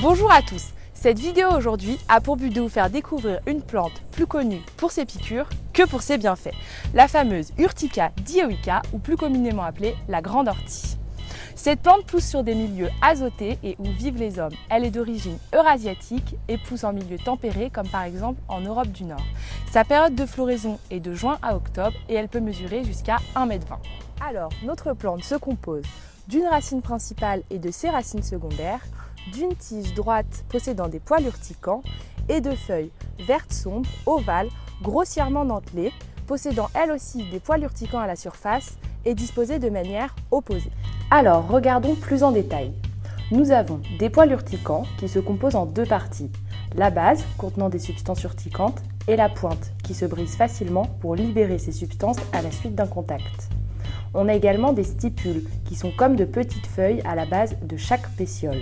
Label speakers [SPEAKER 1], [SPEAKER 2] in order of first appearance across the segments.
[SPEAKER 1] Bonjour à tous. Cette vidéo aujourd'hui a pour but de vous faire découvrir une plante plus connue pour ses piqûres que pour ses bienfaits, la fameuse Urtica dioica ou plus communément appelée la grande ortie. Cette plante pousse sur des milieux azotés et où vivent les hommes. Elle est d'origine eurasiatique et pousse en milieu tempéré comme par exemple en Europe du Nord. Sa période de floraison est de juin à octobre et elle peut mesurer jusqu'à 1,20 m. Alors, notre plante se compose d'une racine principale et de ses racines secondaires, d'une tige droite possédant des poils urticants et de feuilles vertes sombres, ovales, grossièrement dentelées, possédant elles aussi des poils urticants à la surface et disposées de manière opposée. Alors, regardons plus en détail. Nous avons des poils urticants qui se composent en deux parties. La base, contenant des substances urticantes, et la pointe, qui se brise facilement pour libérer ces substances à la suite d'un contact. On a également des stipules, qui sont comme de petites feuilles à la base de chaque pétiole.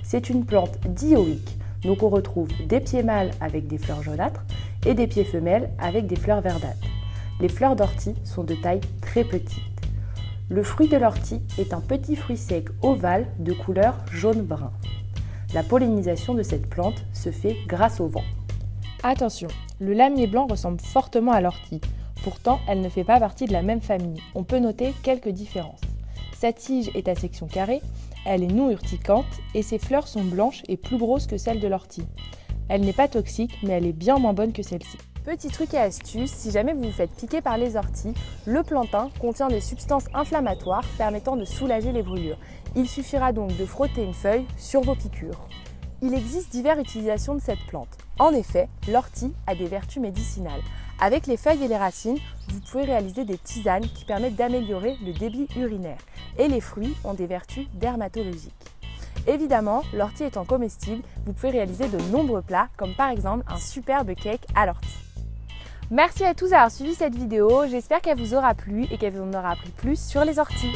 [SPEAKER 1] C'est une plante dioïque, donc on retrouve des pieds mâles avec des fleurs jaunâtres et des pieds femelles avec des fleurs verdâtres. Les fleurs d'ortie sont de taille très petite. Le fruit de l'ortie est un petit fruit sec ovale de couleur jaune-brun. La pollinisation de cette plante se fait grâce au vent. Attention, le lamier blanc ressemble fortement à l'ortie. Pourtant, elle ne fait pas partie de la même famille. On peut noter quelques différences. Sa tige est à section carrée, elle est non urticante et ses fleurs sont blanches et plus grosses que celles de l'ortie. Elle n'est pas toxique, mais elle est bien moins bonne que celle-ci. Petit truc et astuce, si jamais vous vous faites piquer par les orties, le plantain contient des substances inflammatoires permettant de soulager les brûlures. Il suffira donc de frotter une feuille sur vos piqûres. Il existe diverses utilisations de cette plante. En effet, l'ortie a des vertus médicinales. Avec les feuilles et les racines, vous pouvez réaliser des tisanes qui permettent d'améliorer le débit urinaire. Et les fruits ont des vertus dermatologiques. Évidemment, l'ortie étant comestible, vous pouvez réaliser de nombreux plats, comme par exemple un superbe cake à l'ortie. Merci à tous d'avoir suivi cette vidéo, j'espère qu'elle vous aura plu et qu'elle vous en aura appris plus sur les orties.